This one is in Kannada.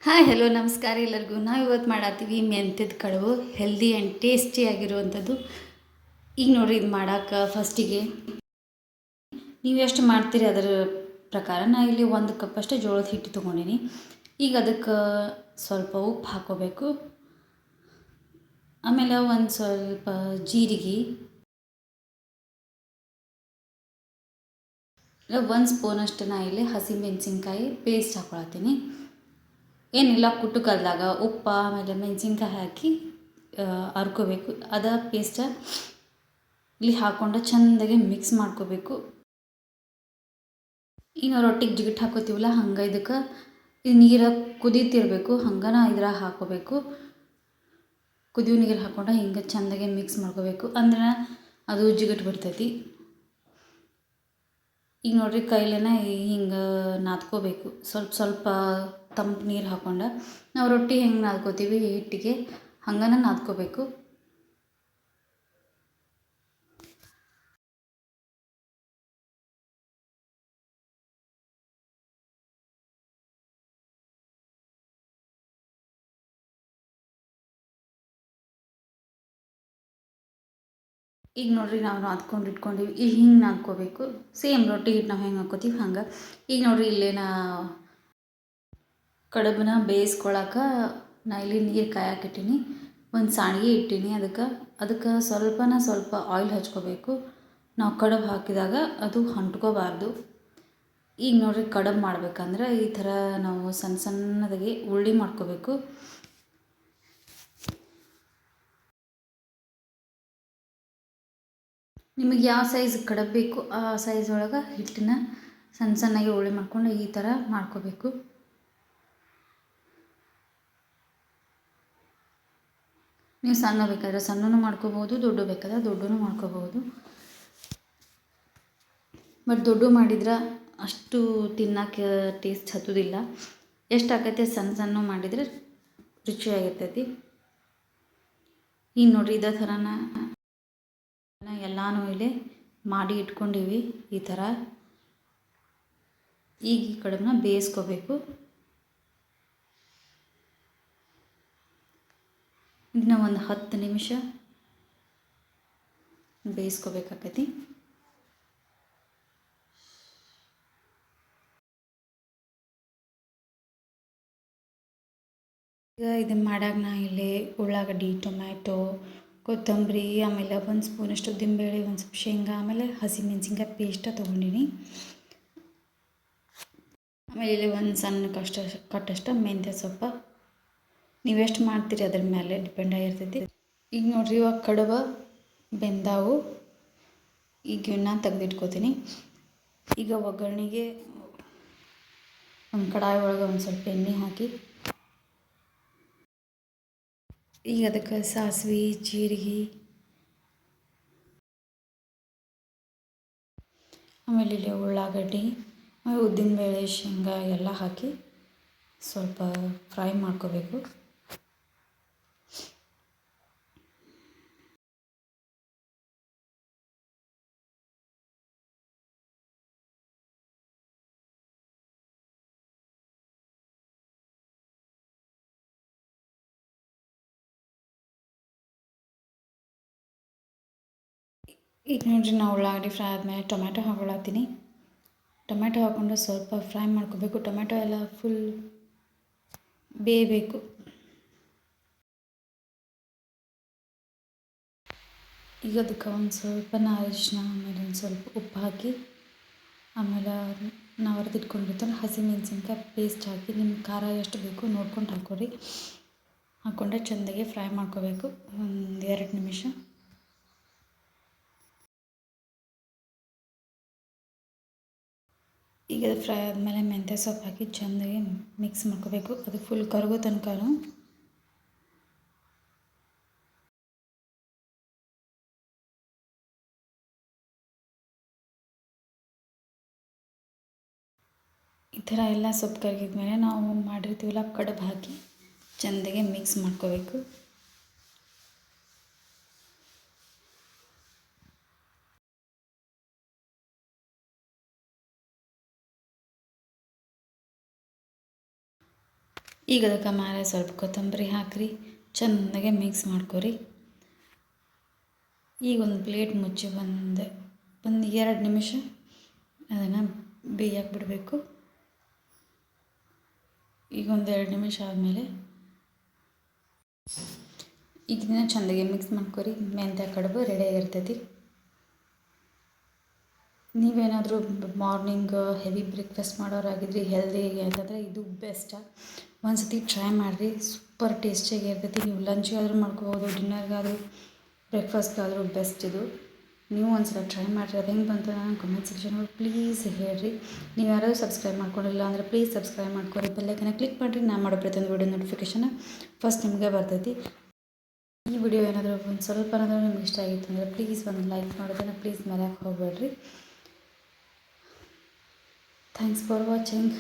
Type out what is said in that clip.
ಹಾಯ್ ಹಲೋ ನಮಸ್ಕಾರ ಎಲ್ಲರಿಗೂ. ನಾವು ಇವತ್ತು ಮಾಡತ್ತೀವಿ ಮೆಂತ್ಯದ ಕಡುಬು, ಹೆಲ್ದಿ ಆ್ಯಂಡ್ ಟೇಸ್ಟಿಯಾಗಿರುವಂಥದ್ದು. ಈಗ ನೋಡಿರಿ, ಇದು ಮಾಡೋಕೆ ಫಸ್ಟಿಗೆ ನೀವು ಎಷ್ಟು ಮಾಡ್ತೀರಿ ಅದರ ಪ್ರಕಾರ. ನಾನು ಇಲ್ಲಿ 1 ಕಪ್ ಅಷ್ಟು ಜೋಳದ ಹಿಟ್ಟು ತೊಗೊಂಡಿನಿ. ಈಗ ಅದಕ್ಕೆ ಸ್ವಲ್ಪ ಉಪ್ಪು ಹಾಕ್ಕೋಬೇಕು. ಆಮೇಲೆ ಒಂದು ಸ್ವಲ್ಪ ಜೀರಿಗೆ, 1 ಸ್ಪೂನಷ್ಟು ನಾ ಇಲ್ಲಿ ಹಸಿಮೆಣಸಿನ್ಕಾಯಿ ಪೇಸ್ಟ್ ಹಾಕ್ಕೊಳತ್ತೀನಿ. ಏನಿಲ್ಲ, ಕುಟ್ಟು ಕಲ್ದಾಗ ಉಪ್ಪು ಆಮೇಲೆ ಮೆಣಸಿನ್ಕಾಯಿ ಹಾಕಿ ಹರ್ಕೋಬೇಕು. ಅದ ಪೇಸ್ಟ ಇಲ್ಲಿ ಹಾಕ್ಕೊಂಡು ಚೆಂದಾಗಿ ಮಿಕ್ಸ್ ಮಾಡ್ಕೋಬೇಕು. ಈಗ ನಾವು ರೊಟ್ಟಿಗೆ ಜಿಗಿಟ್ಟು ಹಾಕೋತೀವಲ್ಲ, ಹಂಗೆ ಇದಕ್ಕೆ ಇದು ನೀರು ಕುದೀತಿರ್ಬೇಕು, ಹಂಗೆ ಇದ್ರಾಗ ಹಾಕ್ಕೋಬೇಕು. ಕುದಿಯೋ ನೀರು ಹಾಕ್ಕೊಂಡು ಹಿಂಗೆ ಚೆಂದಾಗಿ ಮಿಕ್ಸ್ ಮಾಡ್ಕೋಬೇಕು, ಅಂದ್ರೆ ಅದು ಜಿಗಿಟ್ಟು ಬಿಡ್ತೈತಿ. ಈಗ ನೋಡಿರಿ, ಕೈಲೇನ ಹಿಂಗೆ ನಾದ್ಕೋಬೇಕು. ಸ್ವಲ್ಪ ಸ್ವಲ್ಪ ತಂಪು ನೀರು ಹಾಕ್ಕೊಂಡು ನಾವು ರೊಟ್ಟಿ ಹೆಂಗೆ ನಾದ್ಕೋತೀವಿ ಹಿಟ್ಟಿಗೆ, ಹಂಗನ ನಾದ್ಕೋಬೇಕು. ಈಗ ನೋಡಿರಿ, ನಾವು ನಾದ್ಕೊಂಡು ಇಟ್ಕೊಂಡಿವಿ. ಈಗ ಹಿಂಗೆ ನಾದ್ಕೋಬೇಕು. ಸೇಮ್ ರೊಟ್ಟಿ ಹಿಟ್ಟು ನಾವು ಹೆಂಗೆ ಹಾಕ್ಕೋತೀವಿ ಹಂಗೆ. ಈಗ ನೋಡಿರಿ, ಇಲ್ಲೇನ ಕಡುಬನ್ನ ಬೇಯಿಸ್ಕೊಳಕ್ಕೆ ನಾ ಇಲ್ಲಿ ನೀರು ಕಾಯಕ್ಕಿಟ್ಟೀನಿ. ಒಂದು ಸಾಣಿಗೆ ಇಟ್ಟೀನಿ. ಅದಕ್ಕೆ ಸ್ವಲ್ಪ ಆಯಿಲ್ ಹಚ್ಕೋಬೇಕು. ನಾವು ಕಡುಬು ಹಾಕಿದಾಗ ಅದು ಅಂಟ್ಕೋಬಾರ್ದು. ಈಗ ನೋಡಿರಿ, ಕಡುಬು ಮಾಡ್ಬೇಕಂದ್ರೆ ಈ ಥರ ನಾವು ಸಣ್ಣ ಸಣ್ಣದಾಗಿ ಉಳ್ಳಿ ಮಾಡ್ಕೋಬೇಕು. ನಿಮಗೆ ಯಾವ ಸೈಜ್ ಕಡುಬು ಬೇಕು ಆ ಸೈಜ್ ಒಳಗೆ ಹಿಟ್ಟನ್ನ ಸಣ್ಣ ಸಣ್ಣಗೆ ಉಳ್ಳಿ ಮಾಡ್ಕೊಂಡು ಈ ಥರ ಮಾಡ್ಕೋಬೇಕು. ನೀವು ಸಣ್ಣ ಬೇಕಾದ್ರೆ ಸಣ್ಣನೂ ಮಾಡ್ಕೋಬೋದು, ದೊಡ್ಡ ಬೇಕಾದ್ರೆ ದೊಡ್ಡನೂ ಮಾಡ್ಕೋಬೋದು. ಬಟ್ ದೊಡ್ಡ ಮಾಡಿದ್ರೆ ಅಷ್ಟು ತಿನ್ನೋಕ್ಕೆ ಟೇಸ್ಟ್ ಹತ್ತೋದಿಲ್ಲ. ಎಷ್ಟು ಆಕೈತೆ ಸಣ್ಣ ಸಣ್ಣ ಮಾಡಿದರೆ ರುಚಿಯಾಗಿರ್ತೈತಿ. ಈಗ ನೋಡಿರಿ, ಇದೇ ಥರನ ಎಲ್ಲನೂ ಇಲ್ಲಿ ಮಾಡಿ ಇಟ್ಕೊಂಡಿವಿ ಈ ಥರ. ಈಗ ಈ ಕಡುಬನ್ನ ಬೇಯಿಸ್ಕೋಬೇಕು. ಇದನ್ನ ಒಂದು 10 ನಿಮಿಷ ಬೇಯಿಸ್ಕೋಬೇಕಾಕೈತಿ. ಈಗ ಇದನ್ನು ಮಾಡಾಗ ನಾ ಇಲ್ಲಿ ಉಳ್ಳಾಗಡ್ಡಿ, ಟೊಮ್ಯಾಟೊ, ಕೊತ್ತಂಬರಿ, ಆಮೇಲೆ 1 ಸ್ಪೂನಷ್ಟು ಉದ್ದಿನಬೇಳೆ, ಒಂದು ಸ್ವಲ್ಪ ಶೇಂಗಾ, ಆಮೇಲೆ ಹಸಿಮೆಣಸಿನ್ಕಾಯಿ ಪೇಸ್ಟ ತೊಗೊಂಡಿನಿ. ಆಮೇಲೆ ಇಲ್ಲಿ ಒಂದು ಸಣ್ಣ ಕಟ್ಟಷ್ಟು ಮೆಂತ್ಯ ಸೊಪ್ಪು. ನೀವು ಎಷ್ಟು ಮಾಡ್ತೀರಿ ಅದ್ರ ಮೇಲೆ ಡಿಪೆಂಡ್ ಆಗಿರ್ತೈತಿ. ಈಗ ನೋಡಿರಿ, ಇವಾಗ ಕಡುಬು ಬೆಂದಾವು. ಈಗ ಇವನ್ನ ತೆಗೆದಿಟ್ಕೋತೀನಿ. ಈಗ ಒಗ್ಗರಣೆಗೆ ಒಂದು ಕಡಾಯಿ ಒಳಗೆ ಒಂದು ಸ್ವಲ್ಪ ಎಣ್ಣೆ ಹಾಕಿ, ಈಗ ಅದಕ್ಕೆ ಸಾಸಿವೆ, ಜೀರಿಗೆ, ಆಮೇಲೆ ಇಲ್ಲಿ ಉಳ್ಳಾಗಡ್ಡಿ, ಆಮೇಲೆ ಉದ್ದಿನಬೇಳೆ, ಶೇಂಗಾ ಎಲ್ಲ ಹಾಕಿ ಸ್ವಲ್ಪ ಫ್ರೈ ಮಾಡ್ಕೋಬೇಕು. ಈಗ ನೋಡಿರಿ, ನಾವು ಉಳ್ಳಾಗಡ್ಡಿ ಫ್ರೈ ಆದಮೇಲೆ ಟೊಮ್ಯಾಟೊ ಹಾಕೊಳತ್ತೀನಿ. ಟೊಮ್ಯಾಟೊ ಹಾಕ್ಕೊಂಡು ಸ್ವಲ್ಪ ಫ್ರೈ ಮಾಡ್ಕೋಬೇಕು. ಟೊಮ್ಯಾಟೊ ಎಲ್ಲ ಫುಲ್ ಬೇಯಬೇಕು. ಈಗ ಅದಕ್ಕೆ ಒಂದು ಸ್ವಲ್ಪ ಅರಿಶಿನ, ಆಮೇಲೆ ಒಂದು ಸ್ವಲ್ಪ ಉಪ್ಪು ಹಾಕಿ, ಆಮೇಲೆ ನಾವು ಅರೆದಿಟ್ಕೊಂಡಿರ್ತೀವಿ ಹಸಿಮೆಣಸಿನ್ಕಾಯಿ ಪೇಸ್ಟ್ ಹಾಕಿ, ನಿಮ್ಗೆ ಖಾರ ಎಷ್ಟು ಬೇಕು ನೋಡ್ಕೊಂಡು ಹಾಕೋರಿ. ಹಾಕ್ಕೊಂಡ್ರೆ ಚೆಂದಾಗಿ ಫ್ರೈ ಮಾಡ್ಕೋಬೇಕು ಒಂದು 2 ನಿಮಿಷ. ಈಗ ಅದು ಫ್ರೈ ಆದಮೇಲೆ ಮೆಂತ್ಯ ಸೊಪ್ಪು ಹಾಕಿ ಚೆಂದಾಗಿ ಮಿಕ್ಸ್ ಮಾಡ್ಕೋಬೇಕು. ಅದು ಫುಲ್ ಕರಗೋ ತನಕನೂ. ಈ ಥರ ಎಲ್ಲ ಸೊಪ್ಪು ಕರಗಿದ್ಮೇಲೆ ನಾವು ಮಾಡಿರ್ತೀವಲ್ಲ ಕಡುಬು ಹಾಕಿ ಚೆಂದಾಗಿ ಮಿಕ್ಸ್ ಮಾಡ್ಕೋಬೇಕು. ಈಗ ಅದಕ್ಕೆ ಮೇಲೆ ಸ್ವಲ್ಪ ಕೊತ್ತಂಬರಿ ಹಾಕಿರಿ, ಚೆನ್ನಾಗೆ ಮಿಕ್ಸ್ ಮಾಡ್ಕೊರಿ. ಈಗ ಒಂದು ಪ್ಲೇಟ್ ಮುಚ್ಚಿ ಒಂದು 2 ನಿಮಿಷ ಅದನ್ನು ಬೇಯಕ್ಕೆ ಬಿಡಬೇಕು. ಈಗ ಒಂದು 2 ನಿಮಿಷ ಆದಮೇಲೆ ಈಗ ಇದನ್ನು ಚೆಂದಾಗಿ ಮಿಕ್ಸ್ ಮಾಡ್ಕೊರಿ. ಮೆಂತ್ಯ ಕಡುಬು ರೆಡಿ ಆಗಿರ್ತೈತಿ. ನೀವೇನಾದರೂ ಮಾರ್ನಿಂಗ್ ಹೆವಿ ಬ್ರೇಕ್ಫಾಸ್ಟ್ ಮಾಡೋರಾಗಿದ್ರಿ, ಹೆಲ್ದಿಯಾಗಿ ಅಂತಂದರೆ ಇದು ಬೆಸ್ಟ್. ಒಂದು ಸತಿ ಟ್ರೈ ಮಾಡಿರಿ, ಸೂಪರ್ ಟೇಸ್ಟಿಯಾಗಿ ಇರ್ತೈತಿ. ನೀವು ಲಂಚ್ಗಾದರೂ ಮಾಡ್ಕೋಬೋದು, ಡಿನ್ನರ್ಗಾದರೂ, ಬ್ರೇಕ್ಫಾಸ್ಟ್ಗಾದರೂ ಬೆಸ್ಟ್ ಇದು. ನೀವು ಒಂದು ಸಲ ಟ್ರೈ ಮಾಡಿರಿ. ಅದು ಹೆಂಗೆ ಬಂತು ನಾನು ಕಮೆಂಟ್ ಸೆಕ್ಷನಲ್ಲಿ ಪ್ಲೀಸ್ ಹೇಳಿರಿ. ನೀವು ಯಾರಾದರೂ ಸಬ್ಸ್ಕ್ರೈಬ್ ಮಾಡ್ಕೊಂಡಿಲ್ಲ ಅಂದರೆ ಪ್ಲೀಸ್ ಸಬ್ಸ್ಕ್ರೈಬ್ ಮಾಡ್ಕೊರಿ. ಬೆಲ್ಲೈಕನ್ನ ಕ್ಲಿಕ್ ಮಾಡಿರಿ. ನಾನು ಮಾಡೋ ಪ್ರತಿಯೊಂದು ವಿಡಿಯೋ ನೋಟಿಫಿಕೇಷನ್ ಫಸ್ಟ್ ನಿಮಗೆ ಬರ್ತೈತಿ. ಈ ವಿಡಿಯೋ ಏನಾದರೂ ಒಂದು ಸ್ವಲ್ಪನಾದರೂ ನಿಮ್ಗೆ ಇಷ್ಟ ಆಗಿತ್ತು ಅಂದರೆ ಪ್ಲೀಸ್ ಒಂದು ಲೈಕ್ ಮಾಡೋದನ್ನು ಪ್ಲೀಸ್ ಮರೆಯೋಕ್ಕೆ ಹೋಗಬೇಡ್ರಿ. Thanks for watching.